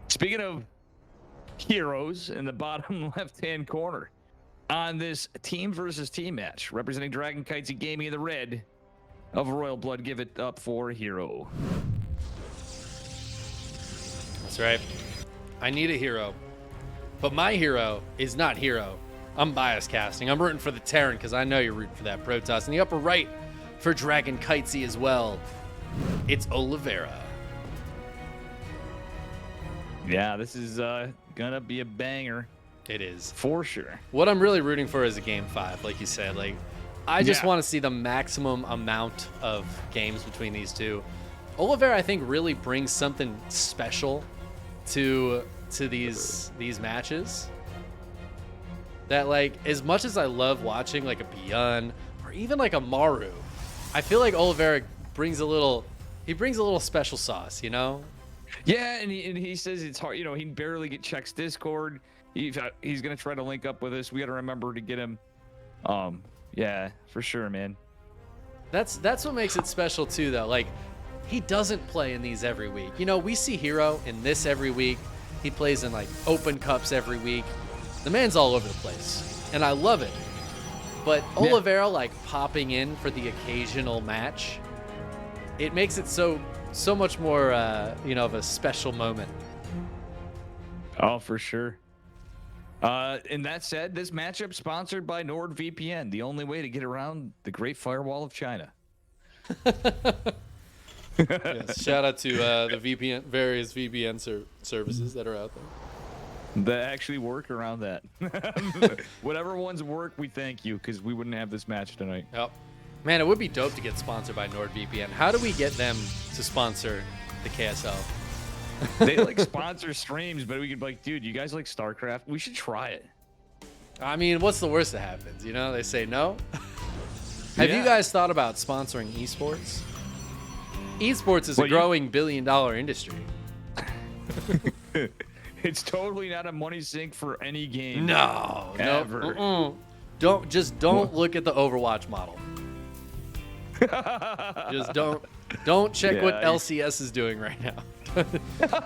Speaking of heroes in the bottom left-hand corner, on this team versus team match, representing Dragon Kitesy Gaming in the red of Royal Blood, give it up for herO. That's right. I need a hero. But my hero is not herO. I'm bias casting. I'm rooting for the Terran because I know you're rooting for that Protoss. In the upper right for Dragon Kitesy as well, it's Oliveira. Yeah, this is gonna be a banger. It is. For sure. What I'm really rooting for is a game 5, like you said. Like, I just Yeah. want to see the maximum amount of games between these two. Oliveira, I think, really brings something special to these matches. That, like, as much as I love watching like a Beyond or even like a Maru, I feel like Oliveira brings a little special sauce, you know? Yeah, and he says it's hard. You know, he barely checks Discord. He's gonna try to link up with us. We got to remember to get him. Yeah, for sure, man. That's what makes it special too, though. Like, he doesn't play in these every week. You know, we see herO in this every week. He plays in like open cups every week. The man's all over the place, and I love it. But Oliveira, like, popping in for the occasional match, it makes it so much more, of a special moment. Oh, for sure. And that said, this matchup sponsored by NordVPN, the only way to get around the Great Firewall of China. Yes, shout out to the various VPN services that are out there. That actually work around that. Whatever ones work, we thank you, because we wouldn't have this match tonight. Yep. Man, it would be dope to get sponsored by NordVPN. How do we get them to sponsor the KSL? They like sponsor streams, but we could be like, dude, you guys like StarCraft? We should try it. I mean, what's the worst that happens? You know, they say no. Have you guys thought about sponsoring esports? Esports is a growing billion-dollar industry. It's totally not a money sink for any game. No, ever. No. Don't look at the Overwatch model. Just don't check what LCS is doing right now.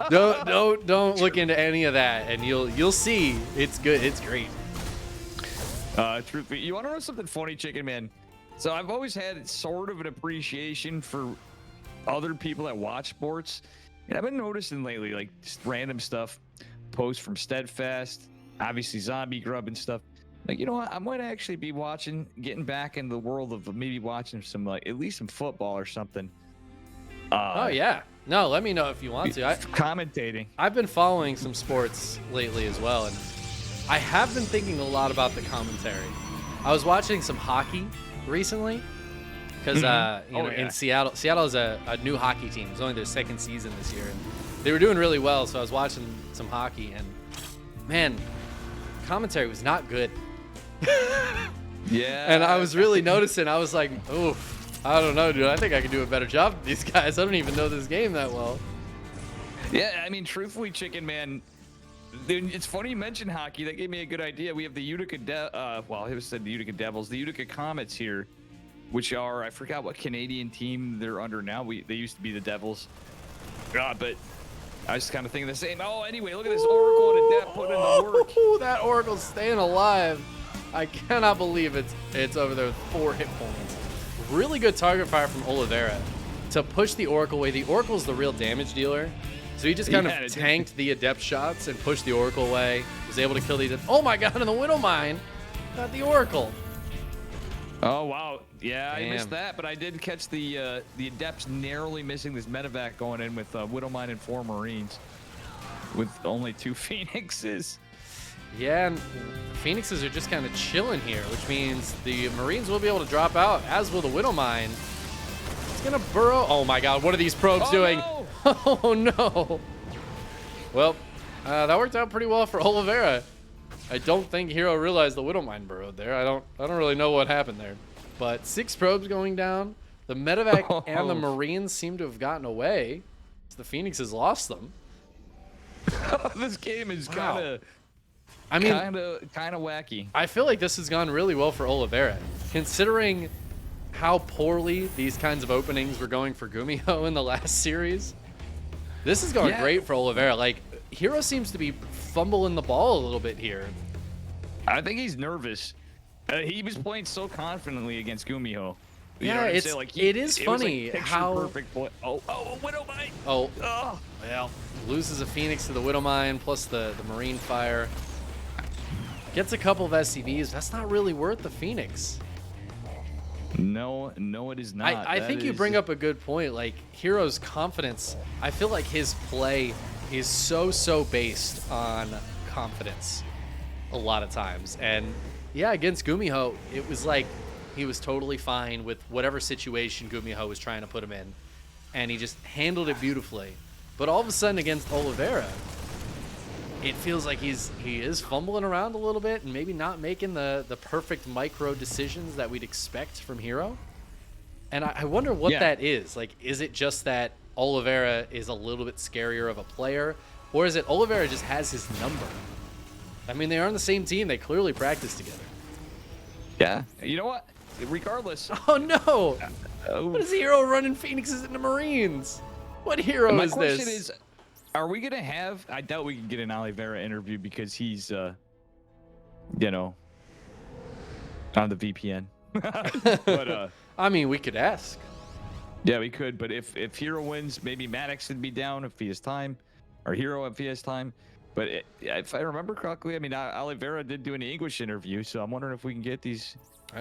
don't look into any of that, and you'll see it's good. It's great. Truthfully, you want to know something funny, Chickenman? So I've always had sort of an appreciation for other people that watch sports, and I've been noticing lately, like, just random stuff, posts from Steadfast, obviously Zombie Grub and stuff. Like, you know what? I might actually be getting back into the world of maybe watching some, like, at least some football or something. Oh yeah. No, let me know if you want to. Commentating. I've been following some sports lately as well, and I have been thinking a lot about the commentary. I was watching some hockey recently because in Seattle is a new hockey team. It's only their second season this year, and they were doing really well. So I was watching some hockey, and man, commentary was not good. Yeah. And I was really noticing. I was like, oh, I don't know, dude. I think I could do a better job with these guys. I don't even know this game that well. Yeah, I mean, truthfully, Chickenman, it's funny you mentioned hockey. That gave me a good idea. We have the Utica, the Utica Devils, the Utica Comets here, which are, I forgot what Canadian team they're under now. They used to be the Devils. But I was kind of thinking the same. Oh, anyway, look at this Oracle and Adept put in the work. That Oracle's staying alive. I cannot believe it's over there with 4 hit points. Really good target fire from Oliveira to push the Oracle away. The Oracle's the real damage dealer. So he just kind of tanked the Adept shots and pushed the Oracle away. Was able to kill the Adept. Oh my god, and the Widow Mine got the Oracle. Oh, wow. Yeah, Damn. I missed that, but I did catch the Adepts narrowly missing this medevac going in with Widow Mine and 4 Marines with only 2 Phoenixes. Yeah, and the Phoenixes are just kind of chilling here, which means the Marines will be able to drop out, as will the Widow Mine. It's going to burrow. Oh my god, what are these probes doing? No. Oh no. Well, that worked out pretty well for Oliveira. I don't think herO realized the Widow Mine burrowed there. I don't really know what happened there. But 6 probes going down. The medevac and the Marines seem to have gotten away. The Phoenixes lost them. This game is kind of wacky. I feel like this has gone really well for Oliveira, considering how poorly these kinds of openings were going for Gumiho in the last series. This is going great for Oliveira. Like, herO seems to be fumbling the ball a little bit here. I think he's nervous. He was playing so confidently against Gumiho. You know Yeah, what I'm it's saying? Like, it is it was like funny picture how perfect play. Oh, Widow Mine. oh Oh. well, loses a Phoenix to the Widow Mine plus the Marine Fire. Gets a couple of SCVs. That's not really worth the Phoenix. No, it is not. I think you bring up a good point. Like, herO's confidence, I feel like his play is so based on confidence a lot of times. And yeah, against Gumiho, it was like he was totally fine with whatever situation Gumiho was trying to put him in. And he just handled it beautifully. But all of a sudden against Oliveira, it feels like he is fumbling around a little bit and maybe not making the perfect micro decisions that we'd expect from herO. And I wonder what that is. Like, is it just that Oliveira is a little bit scarier of a player? Or is it Oliveira just has his number? I mean, they are on the same team. They clearly practice together. Yeah. You know what? Regardless. Oh, no. What is herO running Phoenixes into Marines? What herO My is question this? is, are we going to have... I doubt we can get an Oliveira interview because he's, you know, on the VPN. But, I mean, we could ask. yeah, we could. But if herO wins, maybe Maddox would be down if he has time. Or herO if he has time. But if I remember correctly, I mean, Oliveira did do an English interview, so I'm wondering if we can get these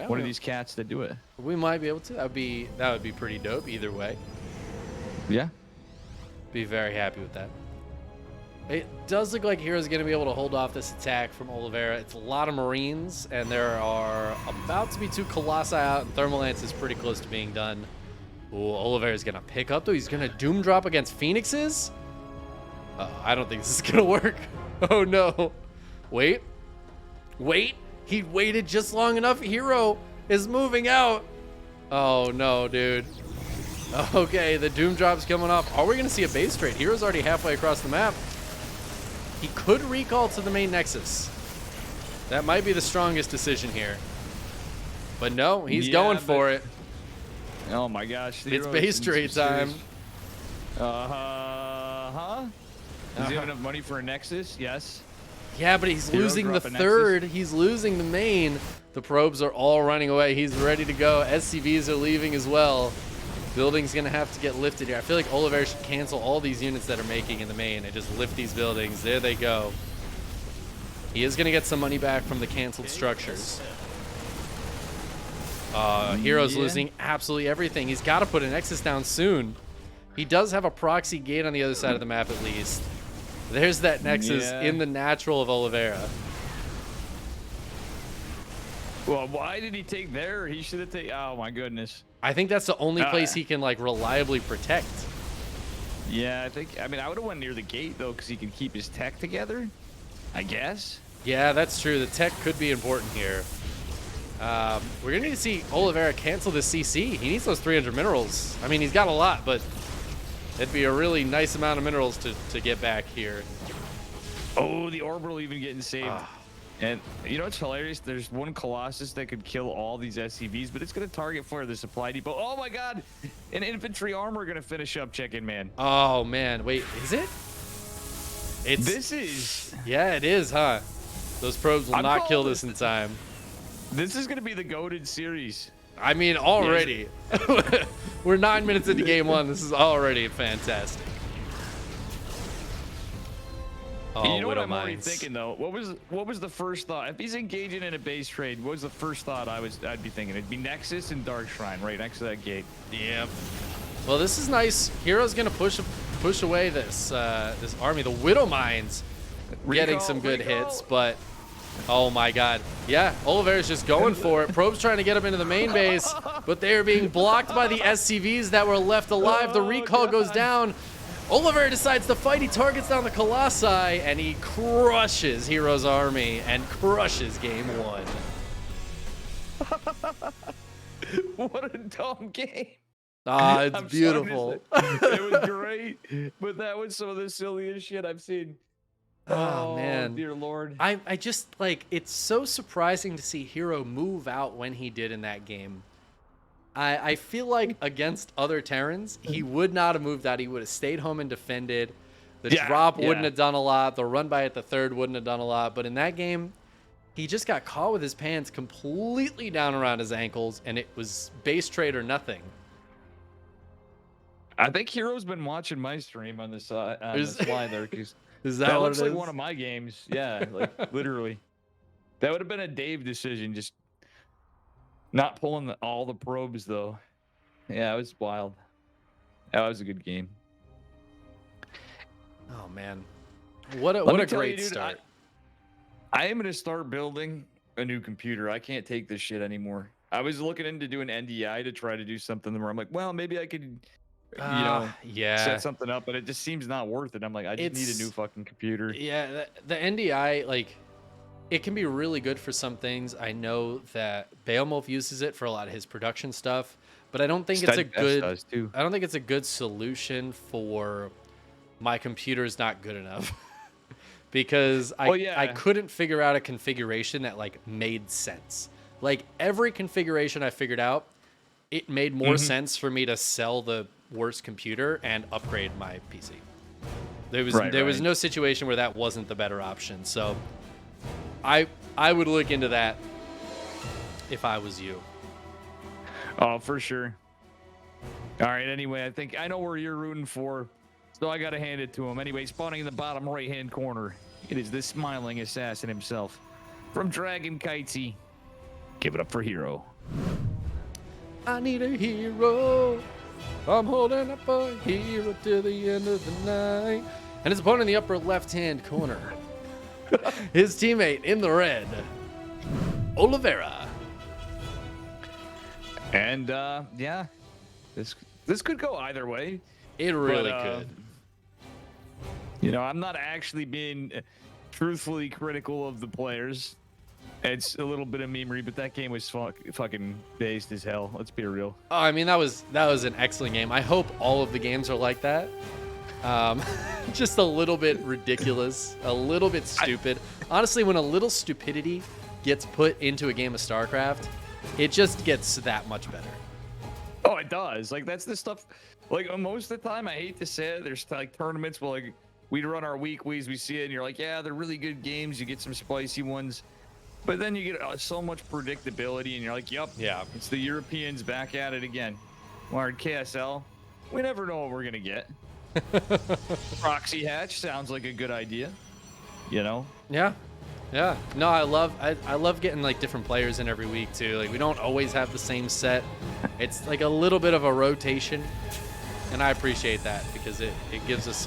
one of these cats to do it. We might be able to. That would be pretty dope either way. Yeah. Be very happy with that. It does look like herO's going to be able to hold off this attack from Oliveira. It's a lot of Marines, and there are about to be 2 Colossi out, and Thermal Lance is pretty close to being done. Ooh, Oliveira's going to pick up, though. He's going to Doom Drop against Phoenixes? I don't think this is going to work. Oh, no. Wait. He waited just long enough. herO is moving out. Oh, no, dude. Okay, the Doom Drop's coming off. Are we going to see a base trade? herO's already halfway across the map. He could recall to the main Nexus. That might be the strongest decision here. But no, he's going for it. Oh my gosh. It's base trade time. Does he have enough money for a Nexus? Yes. Yeah, but he's herO losing the drop a third. Nexus? He's losing the main. The probes are all running away. He's ready to go. SCVs are leaving as well. Building's going to have to get lifted here. I feel like Oliveira should cancel all these units that are making in the main and just lift these buildings. There they go. He is going to get some money back from the canceled structures. herO's losing absolutely everything. He's got to put a Nexus down soon. He does have a proxy gate on the other side of the map at least. There's that Nexus in the natural of Oliveira. Well, why did he take there? He should have taken... Oh, my goodness. I think that's the only place he can, like, reliably protect. Yeah, I mean, I would have went near the gate, though, because he can keep his tech together, I guess. Yeah, that's true. The tech could be important here. We're going to need to see Oliveira cancel this CC. He needs those 300 minerals. I mean, he's got a lot, but it'd be a really nice amount of minerals to get back here. Oh, the orbital even getting saved. And you know what's hilarious? There's one Colossus that could kill all these SCVs, but it's going to target for the supply depot. Oh my god! An infantry armor going to finish up Chickenman. Oh, man. Wait, is it? This is... Yeah, it is, huh? Those probes will not kill this in time. This is going to be the goated series. I mean, already. We're 9 minutes into game 1. This is already fantastic. Oh, you know what I'm already thinking though? What was the first thought? If he's engaging in a base trade, what was the first thought I'd be thinking? It'd be Nexus and Dark Shrine right next to that gate. Yep. Well, this is nice. herO's gonna push away this this army. The Widow Mines getting some good hits, but oh my god. Yeah, Oliveira's just going for it. Probe's trying to get up into the main base, but they are being blocked by the SCVs that were left alive. The recall goes down. Oliveira decides to fight. He targets down the Colossi, and he crushes herO's army and crushes game 1. What a dumb game. Ah, it's beautiful. It was great, but that was some of the silliest shit I've seen. Oh, man. Dear Lord. I just, like, it's so surprising to see herO move out when he did in that game. I feel like against other Terrans, he would not have moved out. He would have stayed home and defended. The drop wouldn't have done a lot. The run by at the third wouldn't have done a lot. But in that game, he just got caught with his pants completely down around his ankles, and it was base trade or nothing. I think herO's been watching my stream on this line there. Is that what looks it like is? one of my games. Yeah, like literally. That would have been a Dave decision, just not pulling all the probes though. Yeah, it was wild. That was a good game. Oh man, what a great start! I am gonna start building a new computer. I can't take this shit anymore. I was looking into doing NDI to try to do something where I'm like, well, maybe I could, set something up, but it just seems not worth it. I'm like, I just need a new fucking computer. Yeah, the NDI, like, it can be really good for some things. I know that Beowulf uses it for a lot of his production stuff, but I don't think it's a good. I don't think it's a good solution for my computer is not good enough. Because I couldn't figure out a configuration that like made sense. Like every configuration I figured out, it made more sense for me to sell the worst computer and upgrade my PC. There was no situation where that wasn't the better option. So I would look into that if I was you. Oh, for sure. All right. Anyway, I think I know where you're rooting for. So I got to hand it to him. Anyway, spawning in the bottom right-hand corner, it is the smiling assassin himself. From Dragon Kitesy. Give it up for herO. I need a hero. I'm holding up a hero till the end of the night. And his opponent in the upper left-hand corner. His teammate in the red, Oliveira. And, this could go either way. It really could. You know, I'm not actually being truthfully critical of the players. It's a little bit of memery, but that game was fucking based as hell. Let's be real. Oh, I mean, that was an excellent game. I hope all of the games are like that. Just a little bit ridiculous, a little bit stupid. Honestly, when a little stupidity gets put into a game of StarCraft, it just gets that much better. Oh, it does. Like, that's the stuff. Like, most of the time, I hate to say it, there's like tournaments where like we run our weeklies, we see it, and you're like, yeah, they're really good games. You get some spicy ones, but then you get so much predictability, and you're like, yep, yeah, it's the Europeans back at it again. While in KSL, we never know what we're gonna get. Proxy hatch sounds like a good idea, you know? Yeah. No, I love getting like different players in every week too. Like we don't always have the same set. It's like a little bit of a rotation, and I appreciate that because it gives us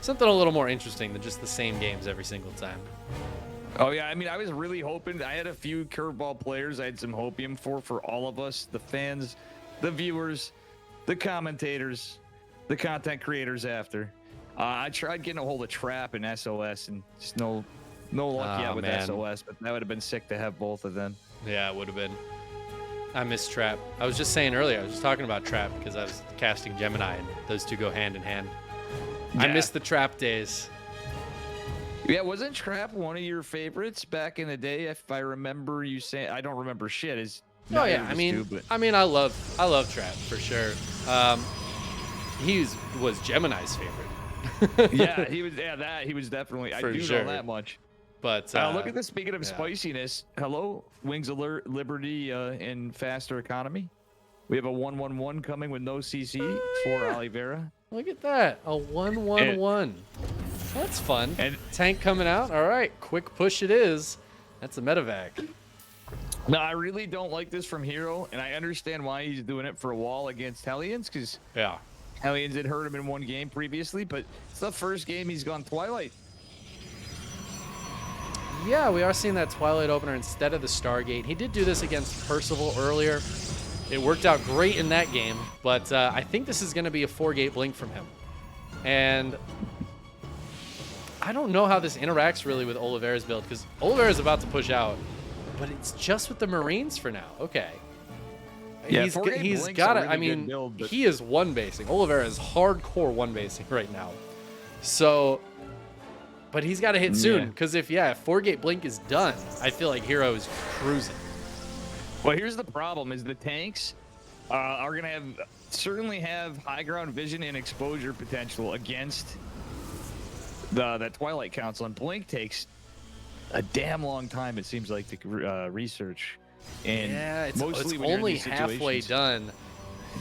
something a little more interesting than just the same games every single time. Oh yeah, I mean, I was really hoping. I had a few curveball players I had some hopium for all of us, the fans, the viewers, the commentators, the content creators after. I tried getting a hold of Trap and SOS, and just no luck yet with SOS, but that would have been sick to have both of them. Yeah, it would have been. I miss Trap. I was just saying earlier, I was just talking about Trap because I was casting Gemini, and those two go hand in hand. Yeah. I miss the Trap days. Yeah, wasn't Trap one of your favorites back in the day? If I remember you saying, I don't remember shit. Oh yeah, I mean, I love Trap for sure. He was Gemini's favorite. Yeah, he was. Yeah, he was definitely. I do know that much. But look at this. Speaking of spiciness, hello, Wings of Liberty in faster economy. We have a 1-1-1 coming with no CC for Oliveira. Look at that, a 1-1-1. That's fun. And tank coming out. All right, quick push it is. That's a medevac. No, I really don't like this from herO, and I understand why he's doing it for a wall against Hellions, because Hellions had hurt him in one game previously, but it's the first game he's gone Twilight. Yeah, we are seeing that Twilight opener instead of the Stargate. He did do this against Percival earlier. It worked out great in that game, but I think this is going to be a 4-gate blink from him. And I don't know how this interacts really with Oliveira's build, because Oliveira's about to push out, but it's just with the Marines for now. Okay. Yeah, he's got it. I mean, he is one-basing. Oliveira is hardcore one-basing right now. So, but he's got to hit soon, because if 4-gate blink is done, I feel like herO is cruising. Well, here's the problem: is the tanks are gonna certainly have high ground vision and exposure potential against that Twilight Council, and Blink takes a damn long time. It seems like to research, and Yeah, it's mostly when you're in only these halfway situations. done.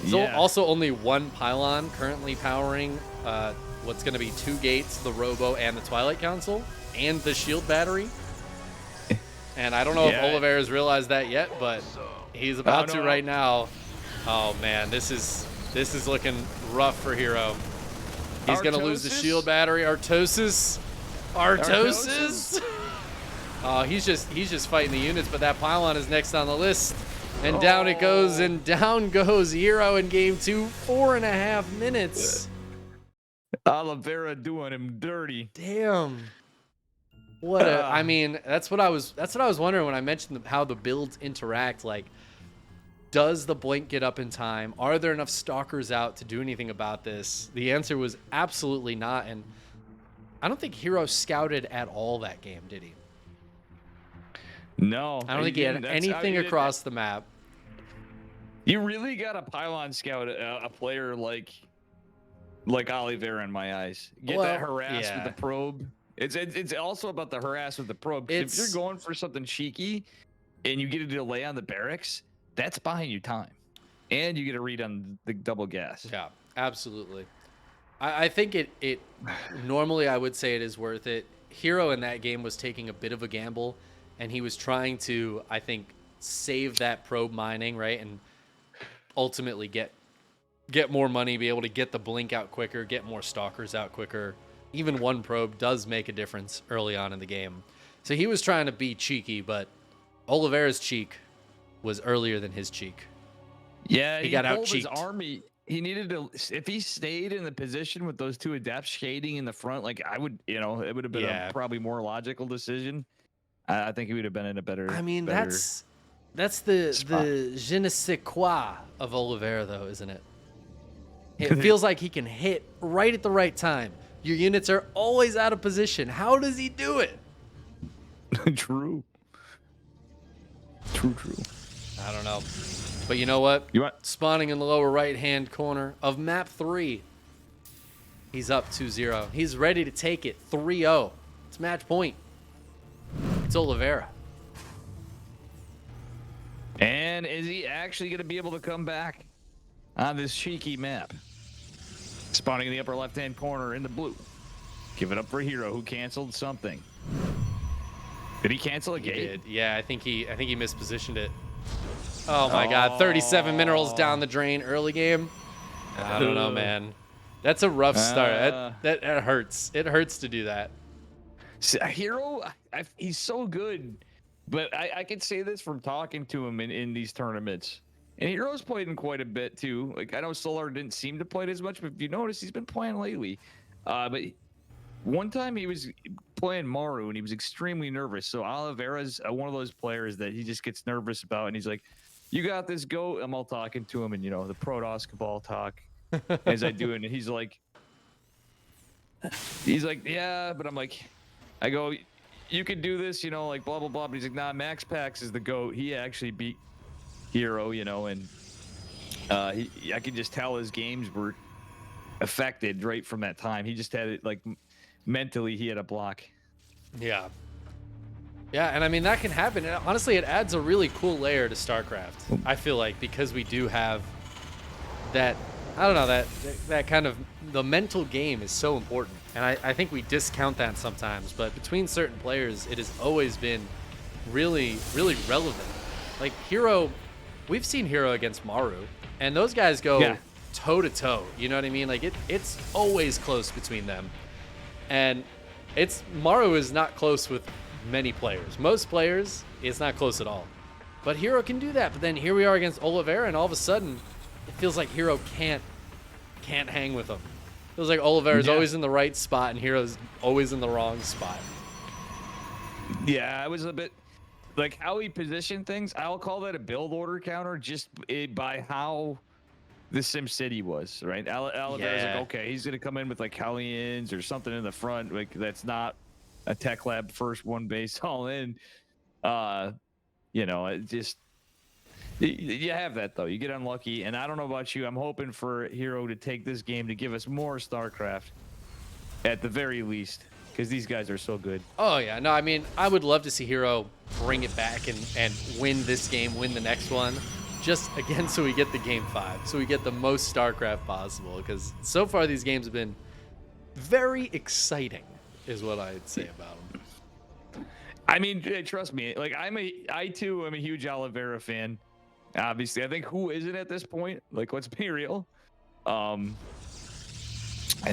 There's Yeah. also only one pylon currently powering what's going to be 2 gates, the Robo and the Twilight Council, and the shield battery. And I don't know if Oliveira's realized that yet, but he's about to right now. Oh man, this is looking rough for herO. He's going to lose the shield battery. Artosis. Oh, he's just fighting the units, but that pylon is next on the list. And down it goes, and down goes herO in game 2, 4.5 minutes. Oliveira doing him dirty. Damn. I mean, that's what I was wondering when I mentioned how the builds interact. Like, does the Blink get up in time? Are there enough stalkers out to do anything about this? The answer was absolutely not, and I don't think herO scouted at all that game, did he? No. I don't think he had anything across the map. You really got a pylon scout a player like Oliveira in my eyes. Get that harass with the probe. It's also about the harass with the probe. If you're going for something cheeky and you get a delay on the barracks, that's buying you time, and you get a read on the double gas. Yeah, absolutely. I think it normally I would say it is worth it. herO in that game was taking a bit of a gamble, and he was trying to, I think, save that probe mining, right, and ultimately get more money, be able to get the Blink out quicker, get more stalkers out quicker. Even one probe does make a difference early on in the game. So he was trying to be cheeky, but Oliveira's cheek was earlier than his cheek. Yeah, he got out his cheeked. Army. He needed to, if he stayed in the position with those 2 adepts shading in the front, like I would, it would have been a probably more logical decision. I think he would have been in a better. I mean, better that's the je ne sais quoi of Oliveira, though, isn't it? It feels like he can hit right at the right time. Your units are always out of position. How does he do it? True. I don't know. But you know what? You want spawning in the lower right-hand corner of map 3. He's up 2-0. He's ready to take it 3-0. It's match point. It's Oliveira. And is he actually going to be able to come back on this cheeky map? Spawning in the upper left-hand corner in the blue. Give it up for herO, who canceled something. Did he cancel a gate? He did. Yeah, I think he mispositioned it. Oh my God, 37 minerals down the drain early game. I don't know, man. That's a rough start. That hurts. It hurts to do that. herO, he's so good, but I can say this from talking to him in these tournaments. And herO's played in quite a bit too. Like, I know Solar didn't seem to play it as much, but if you notice, he's been playing lately. But one time he was playing Maru and he was extremely nervous. So Oliveira's one of those players that he just gets nervous about, and he's like, "You got this, go." I'm all talking to him, and the Protoss Cabal talk as I do, and he's like, "Yeah," but I'm like, I go, "You could do this, like blah blah blah." But he's like, "Nah, Max Pax is the GOAT. He actually beat herO, and I could just tell his games were affected right from that time. He just had it like mentally, he had a block." Yeah, and I mean that can happen. And honestly, it adds a really cool layer to StarCraft. I feel like, because we do have that. I don't know, that kind of, the mental game is so important, and I think we discount that sometimes. But between certain players, it has always been really, really relevant. Like herO, we've seen herO against Maru, and those guys go toe to toe. You know what I mean? Like it's always close between them, and Maru is not close with many players. Most players, it's not close at all. But herO can do that. But then here we are against Oliveira, and all of a sudden, it feels like herO can't hang with him. It feels like Oliveira's always in the right spot, and herO's always in the wrong spot. Yeah, I was a bit like how he positioned things. I'll call that a build order counter, just by how the SimCity was, right? Oliveira's like, okay, he's gonna come in with like Hellions or something in the front, like that's not a tech lab first one base all in. It just, you have that though. You get unlucky, and I don't know about you. I'm hoping for herO to take this game to give us more StarCraft, at the very least. because these guys are so good. Oh yeah, no, I mean, I would love to see herO bring it back and win this game, win the next one, just again so we get the game 5, so we get the most StarCraft possible. Because so far these games have been very exciting, is what I'd say about them. I mean, trust me, like I too am a huge Oliveira fan. Obviously, I think who isn't at this point? Like, let's be real. And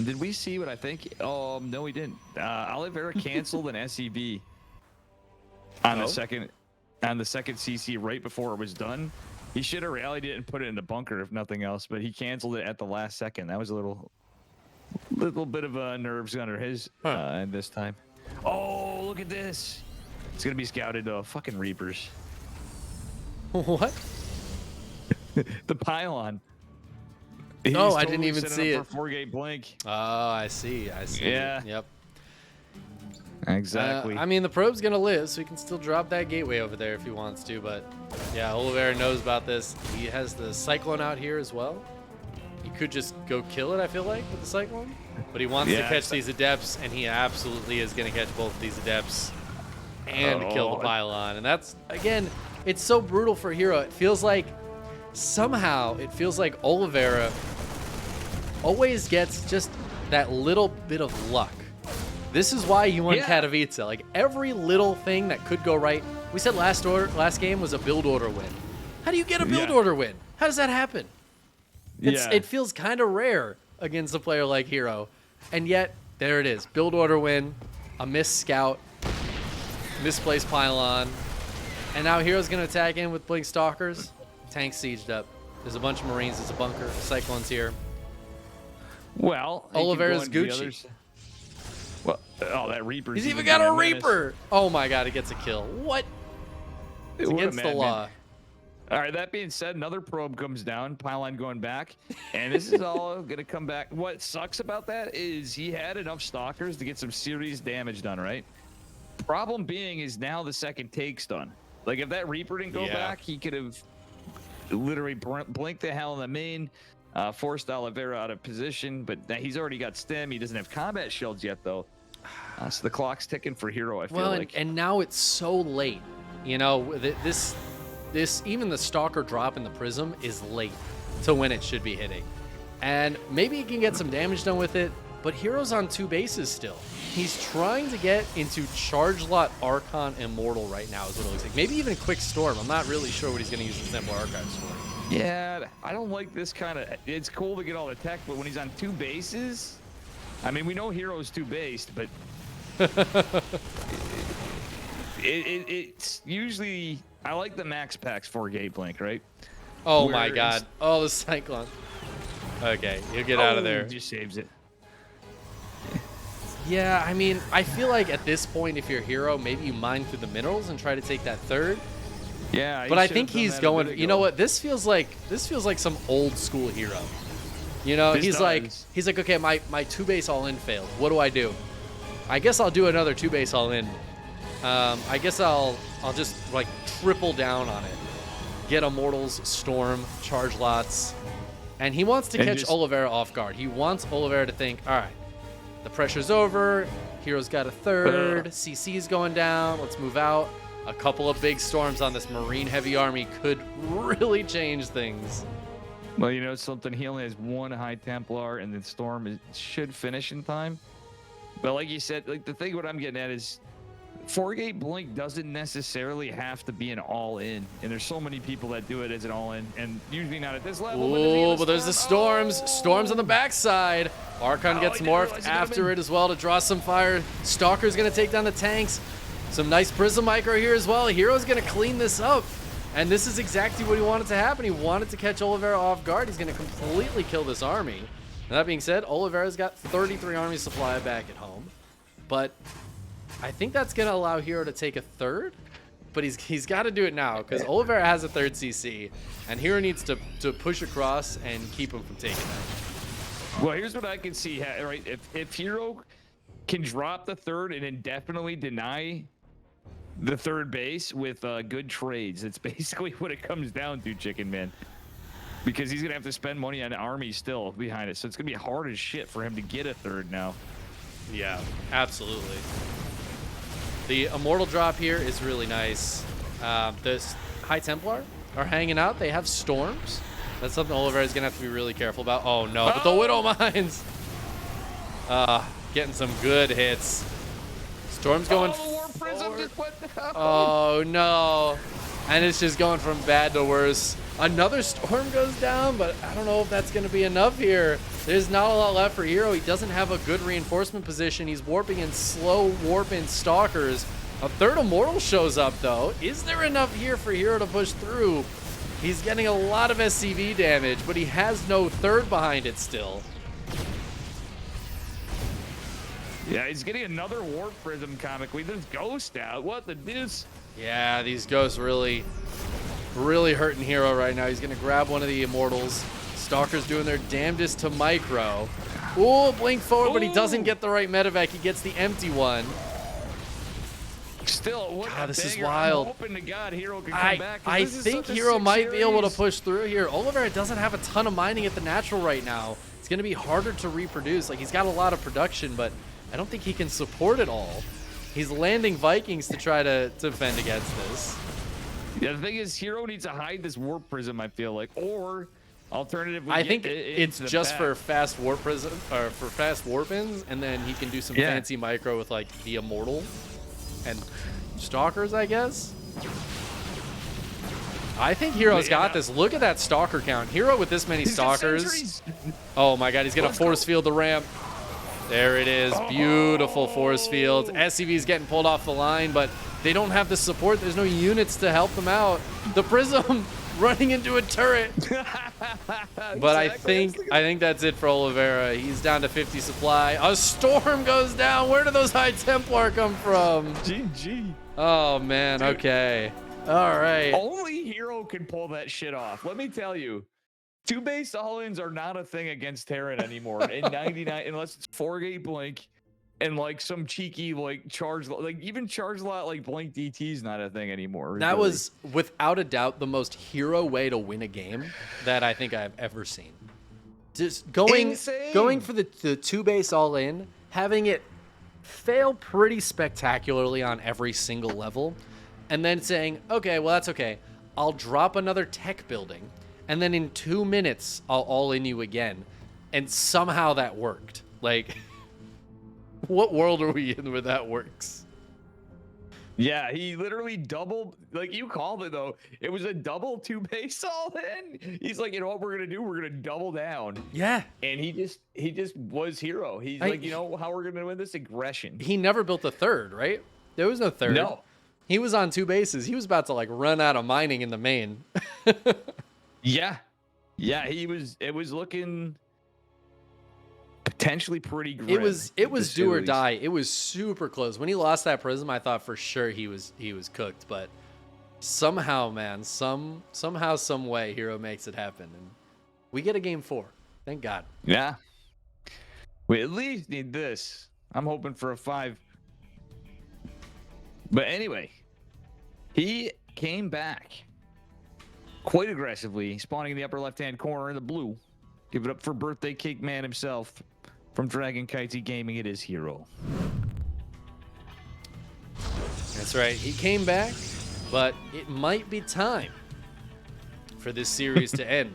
did we see what I think? No, we didn't. Oliveira canceled an SEB on the second CC right before it was done. He should have rallied it and put it in the bunker if nothing else, but he canceled it at the last second. That was a little bit of nerves under his end this time. Oh, look at this! It's gonna be scouted fucking Reapers. What? The pylon. Oh, I didn't even see it. 4-gate blink. Oh, I see. Yeah. Yep. Exactly. I mean, the probe's gonna live, so he can still drop that gateway over there if he wants to. But yeah, Oliveira knows about this. He has the Cyclone out here as well. He could just go kill it, I feel like, with the Cyclone. But he wants to catch these Adepts, and he absolutely is gonna catch both of these Adepts and kill the pylon. And that's, again, it's so brutal for herO. It feels like somehow Oliveira always gets just that little bit of luck. This is why you won Katowice. Like, every little thing that could go right. We said last game was a build order win. How do you get a build order win? How does that happen? It feels kind of rare against a player like herO. And yet, there it is. Build order win, a missed scout, misplaced pylon. And now herO's going to attack in with Blink Stalkers. Tank sieged up. There's a bunch of Marines. There's a bunker. Cyclone's here. Well, Oliveira's Gucci. Well, that Reaper. He's even got a Reaper. Oh my God, he gets a kill. What? It's against the law. All right, that being said, another probe comes down, pylon going back, and this is all going to come back. What sucks about that is he had enough Stalkers to get some serious damage done, right? Problem being is now the second take's done. Like, if that Reaper didn't go back, he could have literally blinked the hell in the main, forced Oliveira out of position, but he's already got stem. He doesn't have combat shields yet, though. So the clock's ticking for herO, I feel like. And now it's so late. You know, this even the Stalker drop in the Prism is late to when it should be hitting. And maybe he can get some damage done with it, but herO's on 2 bases still. He's trying to get into Charge Lot Archon Immortal right now is what it looks like. Maybe even Quick Storm. I'm not really sure what he's going to use his Temple Archives for. Yeah, I don't like this kind of... It's cool to get all the tech, but when he's on 2 bases... I mean, we know herO's 2-based, but... it's usually... I like the max packs 4-gate blink, right? Oh my God. Oh, the Cyclone. Okay, he'll get out of there. He just saves it. Yeah, I mean, I feel like at this point, if you're herO, maybe you mine through the minerals and try to take that third. Yeah, but I think he's going. You know what? This feels like some old school herO. You know, he's like, okay, my 2-base all-in failed. What do I do? I guess I'll do another 2-base all-in. I guess I'll just like triple down on it. Get Immortals, Storm, Charge Lots, and he wants to catch Oliveira off guard. He wants Oliveira to think, all right, the pressure's over. herO's got a third. CC's going down. Let's move out. A couple of big storms on this Marine heavy army could really change things. Well, you know something? He only has 1 High Templar, and the storm should finish in time. But like you said, like the thing what I'm getting at is 4-gate blink doesn't necessarily have to be an all-in, and there's so many people that do it as an all-in, and usually not at this level. Oh, but there's the storms. Storms on the backside. Archon gets morphed after it as well to draw some fire. Stalker's gonna take down the tanks. Some nice Prism Micro here as well. herO's gonna clean this up. And this is exactly what he wanted to happen. He wanted to catch Oliveira off guard. He's gonna completely kill this army. And that being said, Oliveira's got 33 army supply back at home. But I think that's gonna allow herO to take a third. But he's got to do it now because Oliveira has a 3rd CC, and herO needs to push across and keep him from taking that. Well, here's what I can see, right? If herO can drop the 3rd and indefinitely deny the 3rd base with good trades, it's basically what it comes down to, Chickenman. Because he's gonna have to spend money on armies still behind it, so it's gonna be hard as shit for him to get a 3rd now. Yeah, absolutely. The Immortal drop here is really nice. This High Templar are hanging out. They have storms. That's something Oliveira is going to have to be really careful about. Oh, no, but the Widow Mines. Getting some good hits. Storm's going forward. Oh, no. And it's just going from bad to worse. Another storm goes down, but I don't know if that's going to be enough here. There's not a lot left for herO. He doesn't have a good reinforcement position. He's warping in slow warp-in stalkers. A third Immortal shows up, though. Is there enough here for herO to push through? He's getting a lot of SCV damage, but he has no third behind it still. Yeah, he's getting another Warp Prism comic. We just Ghost out. What the deuce? Yeah, these ghosts really hurting herO right now. He's going to grab one of the Immortals. Stalker's doing their damnedest to micro. Ooh, blink forward, but he doesn't get the right medevac. He gets the empty one. Still, what God, this is banger. wild. I'm hoping to God herO can come back. I think herO might be able to push through here. Oliveira doesn't have a ton of mining at the natural right now. It's going to be harder to reproduce. Like, he's got a lot of production, but I don't think he can support it all. He's landing Vikings to try to defend against this. Yeah, the thing is, herO needs to hide this Warp Prism, I feel like. Or, alternatively, I think it's just for fast Warp Prism, or for fast Warp-ins, and then he can do some fancy micro with, like, the Immortal and Stalkers, I guess. I think herO's got this. Look at that Stalker count. herO with this many Stalkers. Oh my God, he's gonna force field the ramp. There it is. Beautiful force field. SCV's getting pulled off the line, but they don't have the support. There's no units to help them out. The Prism running into a turret. But I think that's it for Oliveira. He's down to 50 supply. A storm goes down. Where did those High Templar come from? GG. Oh man, okay. All right. Only herO can pull that shit off. Let me tell you. Two base all-ins are not a thing against Terran anymore. In 99, unless it's 4-gate blink and like some cheeky like charge, like even charge lot like blink DT is not a thing anymore. That was without a doubt the most herO way to win a game that I think I've ever seen. Just going for the two base all in, having it fail pretty spectacularly on every single level, and then saying, okay, well that's okay. I'll drop another tech building. And then in 2 minutes, I'll all in you again. And somehow that worked. Like, what world are we in where that works? Yeah, he literally doubled, like you called it though. It was a double two base all in. He's like, you know what we're gonna do? We're gonna double down. Yeah. And he just was herO. He's like, you know how we're gonna win this? Aggression. He never built a third, right? There was no third. No. He was on two bases. He was about to like run out of mining in the main. Yeah, it was looking potentially pretty grim. It was do or die. It was super close. When he lost that Prism, I thought for sure he was cooked, but somehow, man, somehow, some way herO makes it happen, and we get a game 4. Thank God. Yeah. We at least need this. I'm hoping for a 5. But anyway, he came back quite aggressively, spawning in the upper left-hand corner in the blue. Give it up for birthday cake man himself from Dragon Kitey Gaming. It is herO. That's right. He came back, but it might be time for this series to end.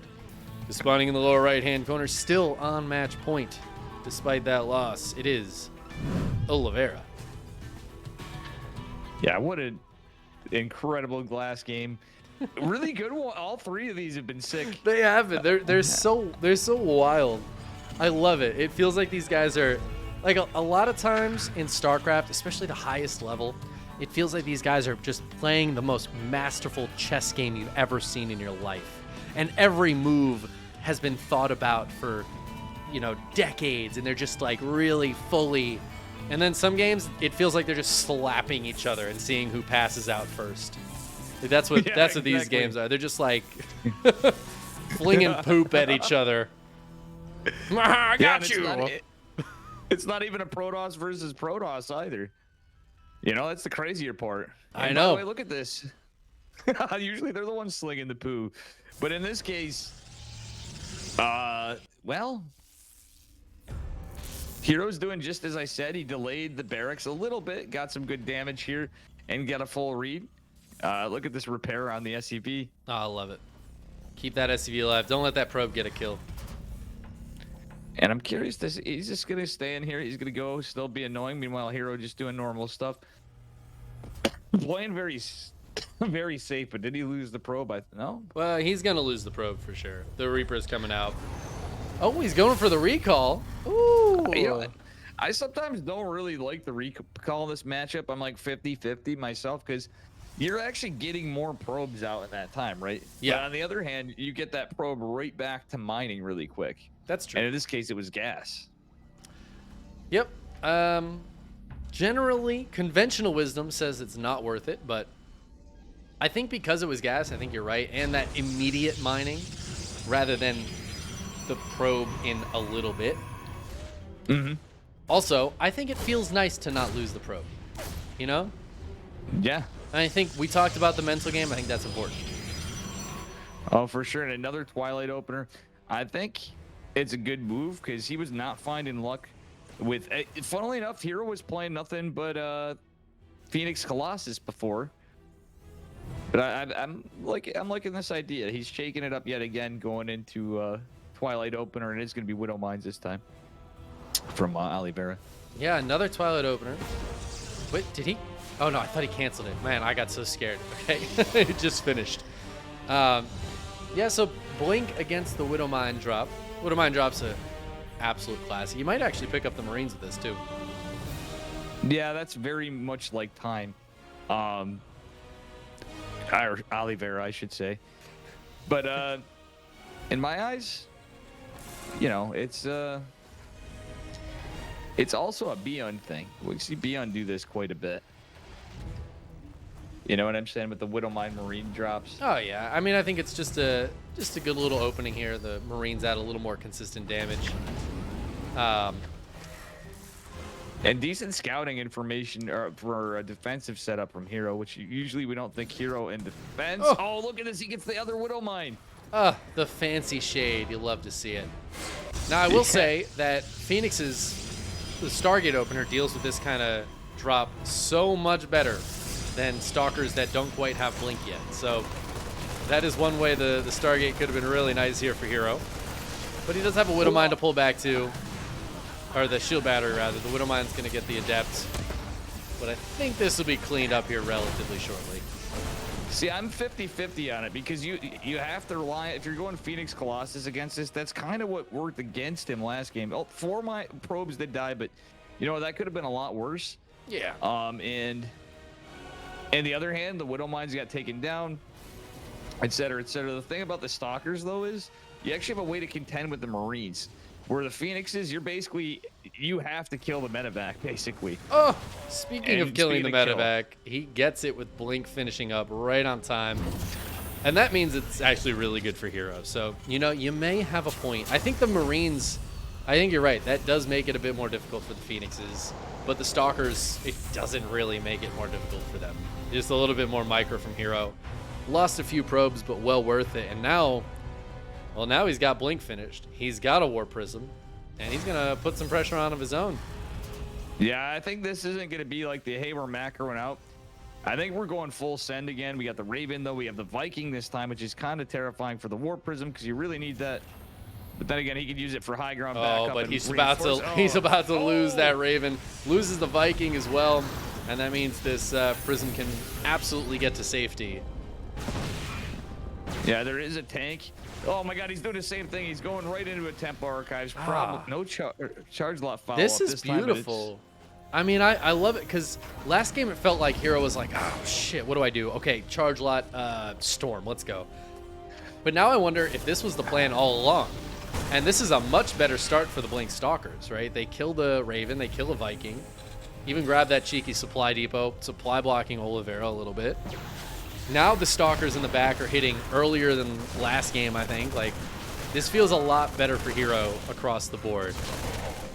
The spawning in the lower right-hand corner, still on match point, despite that loss. It is Oliveira. Yeah, what an incredible glass game. Really good one. All 3 of these have been sick. They have it. They're so wild. I love it. It feels like these guys are like a lot of times in StarCraft, especially the highest level, it feels like these guys are just playing the most masterful chess game you've ever seen in your life. And every move has been thought about for, decades, and they're just like really fully. And then some games, it feels like they're just slapping each other and seeing who passes out first. That's what these games are. They're just like flinging poop at each other. I got you. It's not even a Protoss versus Protoss either. That's the crazier part. I know. By the way, look at this. Usually they're the ones slinging the poo, but in this herO's doing just as I said. He delayed the barracks a little bit, got some good damage here, and got a full read. Look at this repair on the SCV. Oh, I love it. Keep that SCV alive. Don't let that probe get a kill. And I'm curious, he's just going to stay in here. He's going to go, still be annoying. Meanwhile, herO just doing normal stuff. Playing very safe, but did he lose the probe? No? Well, he's going to lose the probe for sure. The Reaper's coming out. Oh, he's going for the recall. Ooh. You know, I sometimes don't really like the recall in this matchup. I'm like 50-50 myself because you're actually getting more probes out in that time, right? Yeah. But on the other hand, you get that probe right back to mining really quick. That's true. And in this case, it was gas. Yep. Generally, conventional wisdom says it's not worth it, but I think because it was gas, I think you're right, and that immediate mining rather than the probe in a little bit. Mm-hmm. Also, I think it feels nice to not lose the probe. You know? Yeah. And I think we talked about the mental game. I think that's important. Oh, for sure. And another Twilight opener. I think it's a good move because he was not finding luck with. Funnily enough, herO was playing nothing but Phoenix Colossus before. But I'm liking this idea. He's shaking it up yet again, going into Twilight opener, and it's going to be Widow Mines this time from Oliveira. Yeah, another Twilight opener. Wait, did he? Oh no, I thought he canceled it. Man, I got so scared. Okay, it just finished. Yeah, so Blink against the Widow Mine drop. Widow Mine drop's a absolute classic. You might actually pick up the Marines with this too. Yeah, that's very much like time. Or Oliveira, I should say. But in my eyes, you know, it's also a Beyond thing. We see Beyond do this quite a bit. You know what I'm saying with the Widow Mine Marine drops? Oh yeah, I mean I think it's just a good little opening here. The Marines add a little more consistent damage. And decent scouting information for a defensive setup from herO, which usually we don't think herO in defense. Oh, look at this. He gets the other Widow Mine. The fancy shade. You love to see it. Now, I will say that Phoenix's the Stargate opener deals with this kind of drop so much better than Stalkers that don't quite have Blink yet. So that is one way the Stargate could have been really nice here for herO. But he does have a Widow Mine to pull back to. Or the Shield Battery, rather. The Widow Mine's going to get the Adept. But I think this will be cleaned up here relatively shortly. See, I'm 50-50 on it because you have to rely, if you're going Phoenix Colossus against this, that's kind of what worked against him last game. Oh, 4 my probes did die, but you know, that could have been a lot worse. Yeah. And the other hand, the Widow Mines got taken down, et cetera, et cetera. The thing about the Stalkers, though, is you actually have a way to contend with the Marines. Where the Phoenixes, you have to kill the medevac, basically. Oh, speaking of killing the medevac, he gets it with Blink finishing up right on time. And that means it's actually really good for herO. So, you know, you may have a point. I think the Marines, I think you're right. That does make it a bit more difficult for the Phoenixes. But the Stalkers, it doesn't really make it more difficult for them. Just a little bit more micro from herO. Lost a few probes, but well worth it. And now... well, now he's got Blink finished. He's got a Warp Prism, and he's going to put some pressure on of his own. Yeah, I think this isn't going to be like the, hey, we're macroing out. I think we're going full send again. We got the Raven, though. We have the Viking this time, which is kind of terrifying for the Warp Prism because you really need that. But then again, he could use it for high ground backup. Oh, but he's about to lose that Raven. Loses the Viking as well, and that means this Prism can absolutely get to safety. Yeah, there is a tank. Oh my God, he's doing the same thing. He's going right into a tempo archives. No charge lot follow-up. This is beautiful. I mean, I love it because last game it felt like herO was like, oh shit, what do I do? Okay, charge lot, storm, let's go. But now I wonder if this was the plan all along. And this is a much better start for the Blink Stalkers, right? They kill the Raven, they kill a Viking, even grab that cheeky supply depot, supply blocking Oliveira a little bit. Now the Stalkers in the back are hitting earlier than last game, I think. Like, this feels a lot better for herO across the board.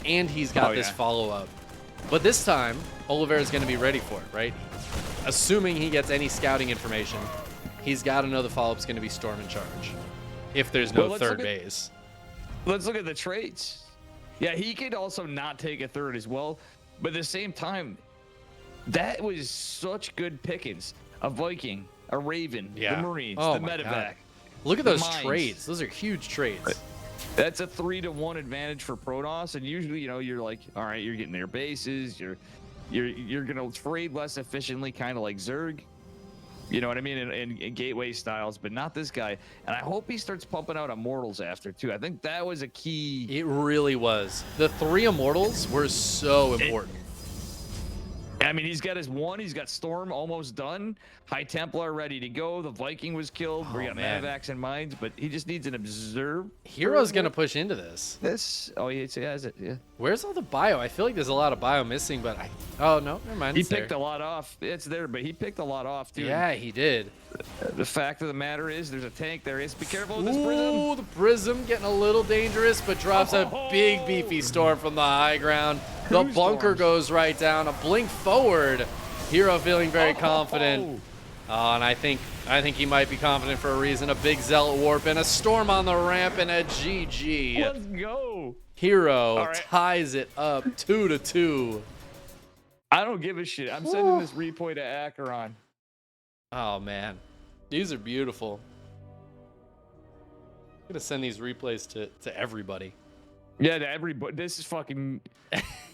And he's got this follow-up. But this time, Oliveira's going to be ready for it, right? Assuming he gets any scouting information, he's got to know the follow-up's going to be Storm and Charge. If there's no third base. Let's look at the traits. Yeah, he could also not take a third as well. But at the same time, that was such good pickings. A Viking, a Raven, the Marines, the medevac. God. Look at those mines. trades. Those are huge trades. That's a 3-to-1 advantage for Protoss, and usually, you're like, all right, you're getting their bases, you're gonna trade less efficiently, kind of like Zerg. You know what I mean? In gateway styles, but not this guy. And I hope he starts pumping out Immortals after too. I think that was a key. It really was. The 3 Immortals were so important. I mean, he's got his one. He's got Storm almost done. High Templar ready to go. The Viking was killed. We got Medevacs and Mines, but he just needs an observe. hero's gonna push into this. Oh, he has it. Yeah. Where's all the bio? I feel like there's a lot of bio missing, but oh no, never mind. He picked a lot off. It's there, but he picked a lot off too. Yeah, he did. The fact of the matter is, there's a tank there. Be careful with this Ooh, prism. the prism getting a little dangerous, but drops a big beefy storm from the high ground. The bunker goes right down. A blink forward. hero feeling very confident. And I think he might be confident for a reason. A big Zealot Warp and a Storm on the ramp and a GG. Let's go. hero ties it up 2-2. I don't give a shit. I'm sending this replay to Acheron. Oh, man. These are beautiful. I'm going to send these replays to everybody. Yeah, to everybody. This is fucking...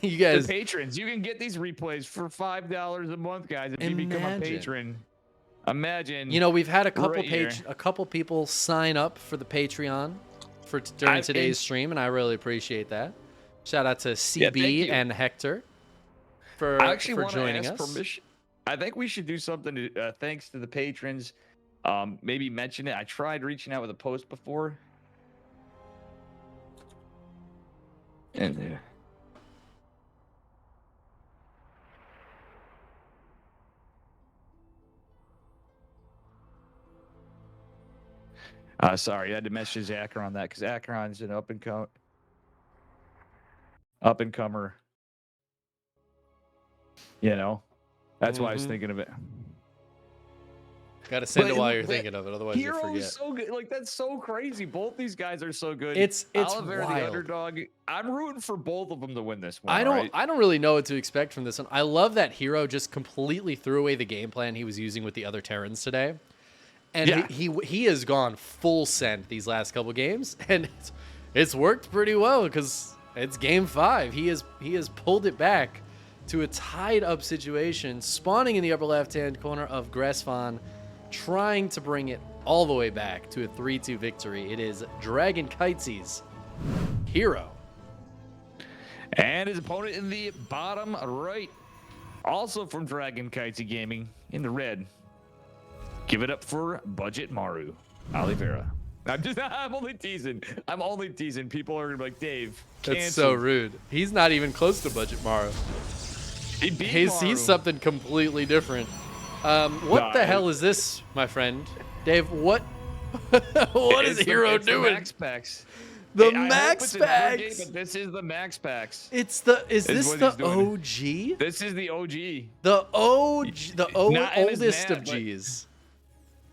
You guys... The patrons. You can get these replays for $5 a month, guys, if you become a patron. Imagine. You know, we've had a couple people sign up for the Patreon during today's stream, and I really appreciate that. Shout out to CB and Hector for joining us. Permission. I think we should do something to, thanks to the patrons. Maybe mention it. I tried reaching out with a post before. And sorry, I had to message Acheron on that because Acheron's an up and comer. You know, that's why I was thinking of it. Got to send it while you're thinking of it, otherwise you forget. hero's so good. Like, that's so crazy. Both these guys are so good. It's Oliveira, wild. the underdog. I'm rooting for both of them to win this one. I don't really know what to expect from this one. I love that hero just completely threw away the game plan he was using with the other Terrans today. And he has gone full send these last couple games, and it's worked pretty well because it's game 5. He has pulled it back to a tied up situation, spawning in the upper left hand corner of Gressvan, trying to bring it all the way back to a 3-2 victory. It is Dragon Kites's hero. And his opponent in the bottom right, also from Dragon Kitesy Gaming, in the red. Give it up for Budget Maru, Oliveira. I'm only teasing. People are gonna be like, Dave, cancel. That's so rude. He's not even close to Budget Maru. He's something completely different. What the hell is this, my friend? Dave, what is hero doing? The Max Packs. The Max Packs. But this is the Max Packs. Is this the OG? This is the OG. The oldest of Gs.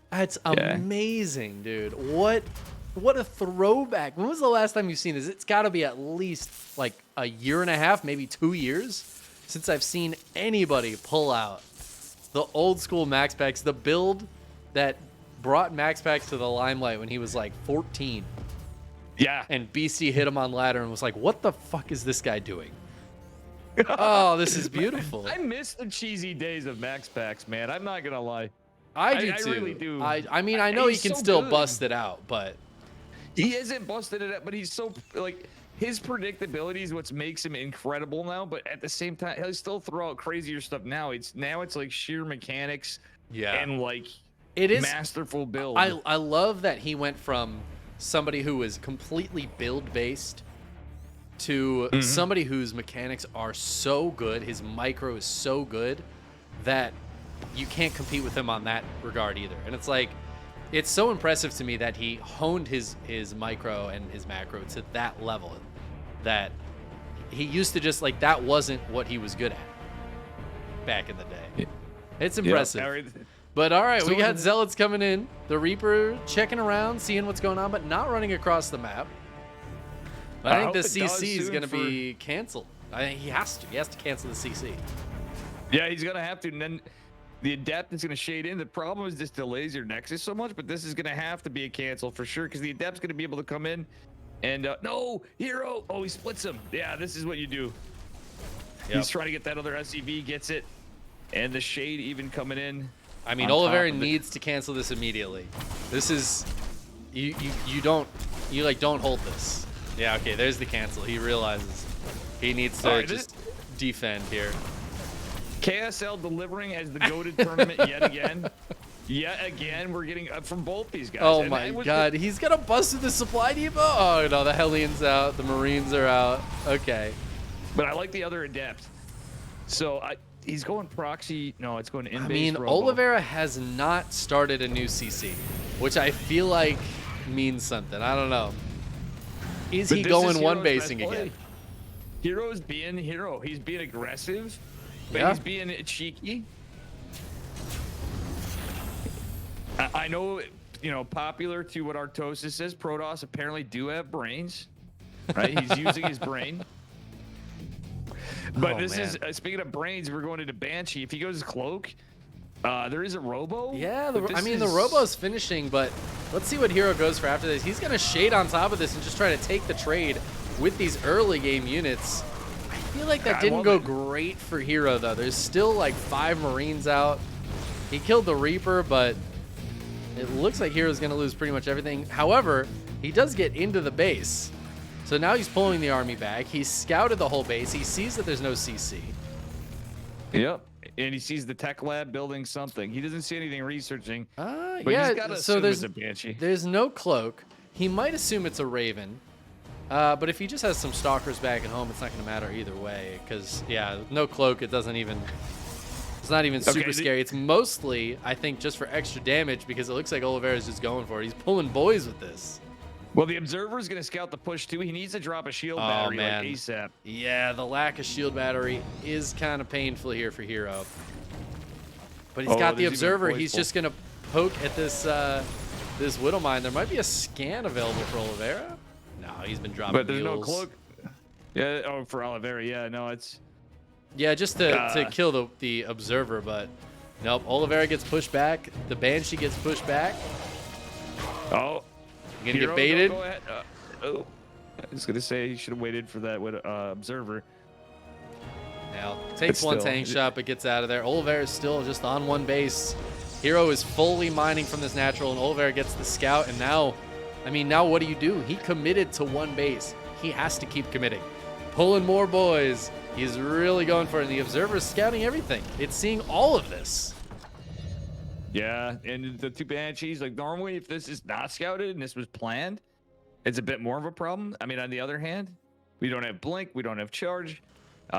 That's amazing, dude. What a throwback. When was the last time you've seen this? It's got to be at least like a year and a half, maybe 2 years since I've seen anybody pull out the old school Max Packs, the build that brought Max Packs to the limelight when he was like 14. Yeah. And BC hit him on ladder and was like, what the fuck is this guy doing? Oh, this is beautiful. I miss the cheesy days of Max Packs, man. I'm not going to lie. I do too. I really do. I mean, I know he can still bust it out, but... He isn't busted it out, but he's so, like, his predictability is what makes him incredible now, but at the same time, he'll still throw out crazier stuff now. It's like sheer mechanics and, like, it is masterful build. I love that he went from somebody who was completely build-based to somebody whose mechanics are so good, his micro is so good, that you can't compete with him on that regard either. And it's like, it's so impressive to me that he honed his micro and his macro to that level, that he used to just, like, that wasn't what he was good at back in the day. It's impressive. But all right, we got Zealots coming in. The Reaper checking around, seeing what's going on, but not running across the map. But I think hope the it does CC is soon going to for- be canceled. I think he has to. He has to cancel the CC. Yeah, he's gonna have to, and then the Adept is gonna shade in. The problem is this delays your Nexus so much, but this is gonna have to be a cancel for sure because the Adept's gonna be able to come in and no herO. Oh, he splits him. Yeah, this is what you do. Yep. He's trying to get that other SEV, gets it, and the shade even coming in. I mean, on top Oliveira of it. needs to cancel this immediately. This is you don't hold this. Yeah, okay, there's the cancel. He realizes he needs to Alright, just defend here. KSL delivering as the goated tournament yet again. Yet again, we're getting from both these guys. Oh And my it was god, he's gonna bust through the supply depot? Oh no, the Hellions out, the Marines are out. Okay. But I like the other Adept. So he's going proxy. No, it's going in I base. mean, robo. Oliveira has not started a new CC, which I feel like means something. I don't know. Is But he this going is one herO's basing best play. again? herO's being herO. He's being aggressive, but Yeah. he's being cheeky. I know, popular to what Artosis says, Protoss apparently do have brains, right? He's using his brain. But Oh, this man. is, speaking of brains, we're going into Banshee. If he goes cloak, there is a robo. Yeah, but I this mean, the is- Robo's finishing, but let's see what herO goes for after this. He's going to shade on top of this and just try to take the trade with these early game units. I feel like that I didn't love go it. great for herO, though. There's still like 5 Marines out. He killed the Reaper, but it looks like herO's going to lose pretty much everything. However, he does get into the base. So now he's pulling the army back. He's scouted the whole base. He sees that there's no CC. Yep. And he sees the tech lab building something. He doesn't see anything researching. But Yeah, he's gotta so assume there's it's a Banshee. there's no cloak. He might assume it's a Raven, but if he just has some stalkers back at home, it's not going to matter either way. Because yeah, no cloak, it's not even super scary. It's mostly, I think, just for extra damage because it looks like Oliveira's just going for it. He's pulling boys with this. Well, the Observer's going to scout the push, too. He needs to drop a shield battery man. like ASAP. Yeah, the lack of shield battery is kind of painful here for herO. But he's got the there's even Observer. He's Poiseful. just going to poke at this this Widow Mine. There might be a scan available for Oliveira. No, he's been dropping But there's no mules. cloak. Yeah, for Oliveira, yeah, no, it's... Yeah, just to kill the Observer, but nope. Oliveira gets pushed back. The Banshee gets pushed back. Oh. You gonna herO, get baited? Go ahead. I was going to say he should have waited for that Observer. Now, takes one still- tank shot, but gets out of there. Oliveira is still just on one base. herO is fully mining from this natural, and Oliveira gets the scout. And now, I mean, now what do? He committed to one base. He has to keep committing. Pulling more boys. He's really going for it. And the Observer is scouting everything. It's seeing all of this. Yeah, and the two Banshees, like normally if this is not scouted and this was planned, it's a bit more of a problem. I mean, on the other hand, we don't have Blink, we don't have Charge.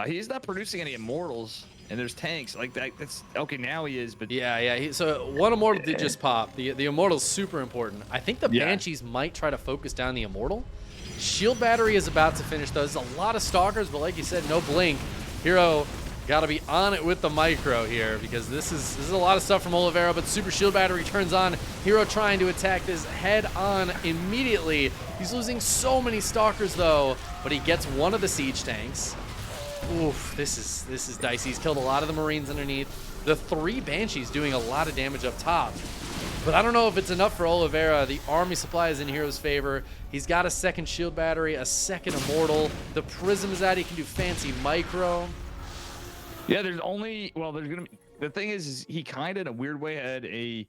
He's not producing any Immortals, and there's tanks. Like that. That's okay, now he is, but Yeah. So one Immortal did just pop. The Immortal's super important. I think the Yeah. Banshees might try to focus down the Immortal. Shield battery is about to finish, though. There's a lot of Stalkers, but like you said, no Blink. herO got to be on it with the micro here because this is a lot of stuff from Oliveira, but super shield battery turns on. herO trying to attack this head on immediately. He's losing so many Stalkers, though, but he gets one of the siege tanks. Oof, this is dicey. He's killed a lot of the Marines underneath. The 3 Banshees doing a lot of damage up top. But I don't know if it's enough for Oliveira. The army supply is in hero's favor. He's got a second shield battery, a second Immortal. The Prism is out. He can do fancy micro. yeah, there's gonna be. The thing is he kind of in a weird way had he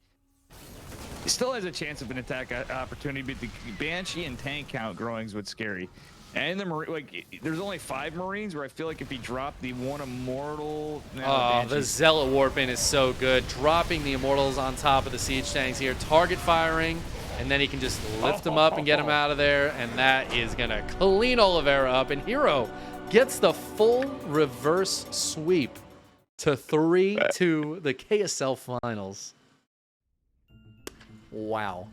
still has a chance of an attack opportunity, but the Banshee and tank count growing is what's scary. And there's only 5 Marines where I feel like if he dropped the one Immortal, The Zealot Warpin is so good. Dropping the Immortals on top of the siege tanks here. Target firing, and then he can just lift them up and get them out of there. And that is going to clean Oliveira up. And herO gets the full reverse sweep to 3-2 the KSL finals. Wow.